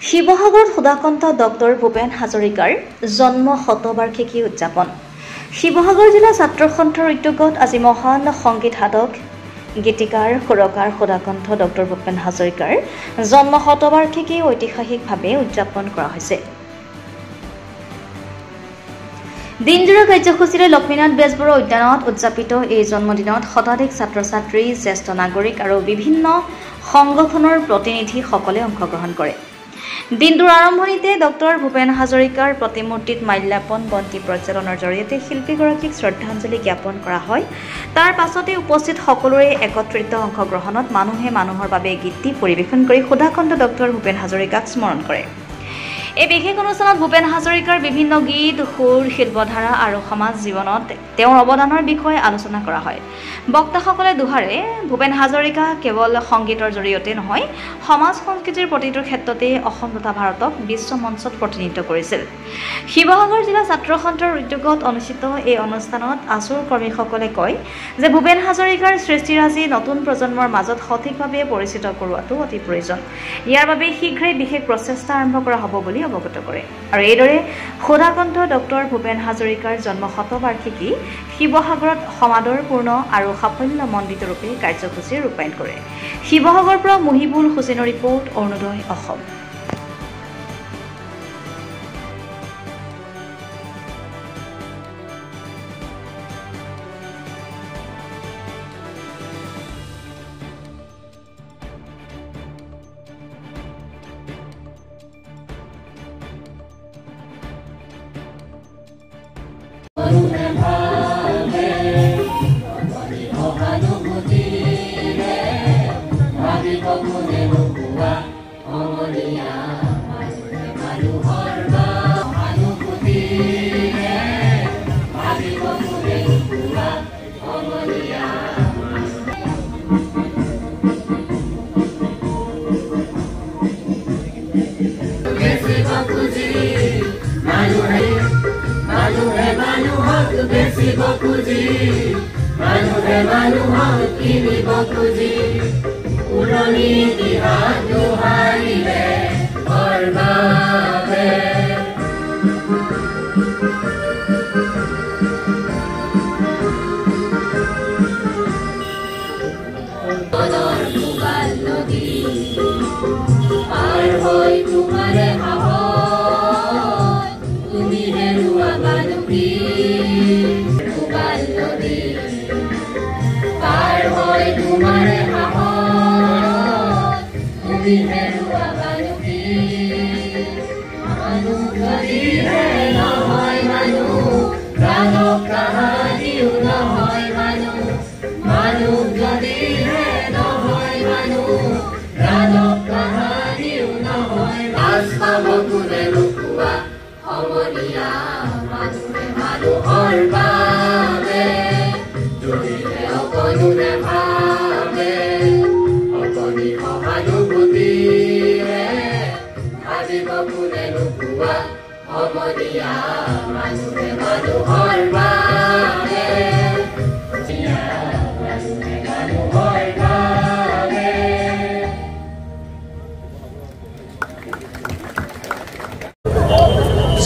শিৱসাগৰত সুধাকণ্ঠ ডক্টৰ ভূপেন হাজৰিকাৰ জন্ম শতবাৰ্ষিকী উদযাপন। শিৱসাগৰ জিলা ছাত্ৰ সন্থাৰ উদ্যোগত আজি মহান সংগীত সাধক গীতিকাৰ সুৰকাৰ সুধাকণ্ঠ ডক্টৰ ভূপেন হাজৰিকাৰ জন্ম শতবাৰ্ষিকী ঐতিহাসিকভাৱে উদযাপন কৰা হৈছে। দিনজোৰা কাৰ্যসূচীৰে লক্ষ্মীনাথ বেজবৰুৱা উদ্যানত উদযাপিত এই জন্মদিনত শতাধিক ছাত্ৰ ছাত্ৰী, জ্যেষ্ঠ নাগৰিক আৰু বিভিন্ন সংগঠনৰ প্ৰতিনিধিসকলে অংশগ্ৰহণ কৰে। দিনটোৰ আৰম্ভণিতে ডক্টৰ ভূপেন হাজৰিকাৰ প্ৰতিমূৰ্তিত মাল্যাৰ্পণ বন্তি প্ৰজ্বলনৰ জৰিয়তে শিল্পীগৰাকীক শ্ৰদ্ধাঞ্জলি জ্ঞাপন কৰা হয়। তাৰ পাছতে উপস্থিত সকলোৰে একত্ৰিত অংশগ্ৰহণত মানুহে মানুহৰ বাবে গীতি পৰিৱেশন কৰি সুধাকণ্ঠ ডক্টৰ ভূপেন হাজৰিকাক স্মৰণ কৰে। এই বিশেষ অনুষ্ঠানত ভূপেন হাজৰিকাৰ বিভিন্ন গীত, সুৰ, শিল্পধাৰা আৰু সমাজ জীৱনত তেওঁৰ অৱদানৰ বিষয়ে আলোচনা কৰা হয়। বক্তাসকলে দুহাৰে ভূপেন হাজৰিকা কেৱল সংগীতৰ জৰিয়তে নহয়, সমাজ সংস্কৃতিৰ প্ৰতিটো ক্ষেত্ৰতে অসম তথা ভাৰতক বিশ্ব মঞ্চত প্ৰতিনিধিত্ব কৰিছিল। শিৱসাগৰ জিলা ছাত্ৰ সন্থাৰ উদ্যোগত অনুষ্ঠিত এই অনুষ্ঠানত আছুৰ কৰ্মীসকলে কয় যে ভূপেন হাজৰিকাৰ সৃষ্টিৰাজি নতুন প্ৰজন্মৰ মাজত সঠিকভাৱে পৰিচিত কৰোৱাটো অতি প্ৰয়োজন। ইয়াৰ বাবে শীঘ্ৰেই বিশেষ প্ৰচেষ্টা আৰম্ভ কৰা হ'ব বুলি অৱগত কৰে। আৰু এইদৰে সুধাকণ্ঠ ডক্টৰ ভূপেন হাজৰিকাৰ জন্ম শতবাৰ্ষিকী শিৱসাগৰত সমাদৰপূৰ্ণ আৰু সাফল্যমণ্ডিত ৰূপে কাৰ্যসূচী ৰূপায়ণ কৰে। শিৱসাগৰৰ পৰা মুহিবুল হুছেইনৰ ৰিপৰ্ট, অৰুণোদয় অসম।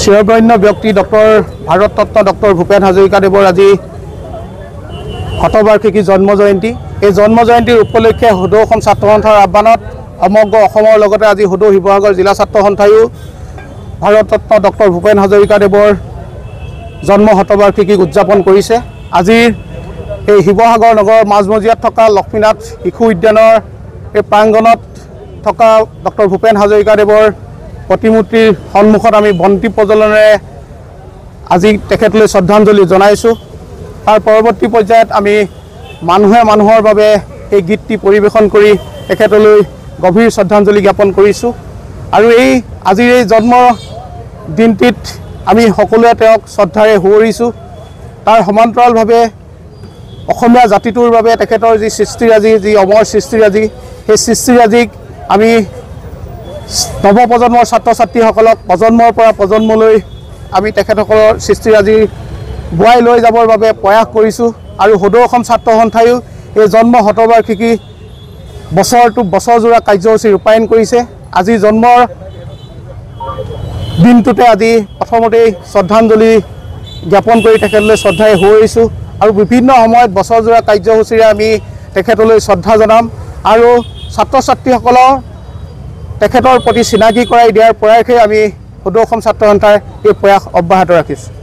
চিৰবৰেণ্য ব্যক্তি ডক্টৰ ভাৰতৰত্ন ডক্টৰ ভূপেন হাজৰিকাদেৱৰ আজি শতবাৰ্ষিকী জন্ম জয়ন্তী। এই জন্ম জয়ন্তীৰ উপলক্ষে সদৌ অসম ছাত্ৰ সন্থাৰ আহ্বানত সমগ্ৰ অসমৰ লগতে আজি সদৌ শিৱসাগৰ জিলা ছাত্ৰ সন্থায়ো ভাৰতৰত্ন ডক্টৰ ভূপেন হাজৰিকাদেৱৰ জন্ম শতবাৰ্ষিকীক উদযাপন কৰিছে। আজিৰ এই শিৱসাগৰ নগৰৰ মাজমজিয়াত থকা লক্ষ্মীনাথ শিশু উদ্যানৰ এই প্ৰাংগণত থকা ডক্টৰ ভূপেন হাজৰিকাদেৱৰ প্ৰতিমূৰ্তিৰ সন্মুখত আমি বন্তি প্ৰজ্বলনেৰে আজি তেখেতলৈ শ্ৰদ্ধাঞ্জলি জনাইছোঁ। তাৰ পৰৱৰ্তী পৰ্যায়ত আমি মানুহে মানুহৰ বাবে এই গীতটি পৰিৱেশন কৰি তেখেতলৈ গভীৰ শ্ৰদ্ধাঞ্জলি জ্ঞাপন কৰিছোঁ। আৰু এই আজিৰ এই জন্ম দিনটিত আমি সকলোৱে তেওঁক শ্ৰদ্ধাৰে সুঁৱৰিছোঁ। তাৰ সমান্তৰালভাৱে অসমীয়া জাতিটোৰ বাবে তেখেতৰ যি সৃষ্টিৰাজি, যি অমৰ সৃষ্টিৰাজি, সেই সৃষ্টিৰাজিক আমি নৱপ্ৰজন্মৰ ছাত্ৰ ছাত্ৰীসকলক প্ৰজন্মৰ পৰা প্ৰজন্মলৈ আমি তেখেতসকলৰ সৃষ্টিৰাজি বুৱাই লৈ যাবৰ বাবে প্ৰয়াস কৰিছোঁ। আৰু সদৌ অসম ছাত্ৰ সন্থায়ো এই জন্ম শতবাৰ্ষিকী বছৰজোৰা কাৰ্যসূচী ৰূপায়ণ কৰিছে। আজি জন্মৰ দিনটোতে আজি প্ৰথমতেই শ্ৰদ্ধাঞ্জলি জ্ঞাপন কৰি তেখেতলৈ শ্ৰদ্ধাৰে সোঁৱৰিছোঁ আৰু বিভিন্ন সময়ত বছৰজোৰা কাৰ্যসূচীৰে আমি তেখেতলৈ শ্ৰদ্ধা জনাম আৰু ছাত্ৰ ছাত্ৰীসকলৰ তেখেতৰ প্ৰতি চিনাকি কৰাই দিয়াৰ প্ৰয়াসে আমি সদৌ অসম ছাত্ৰ সন্থাৰ এই প্ৰয়াস অব্যাহত ৰাখিছোঁ।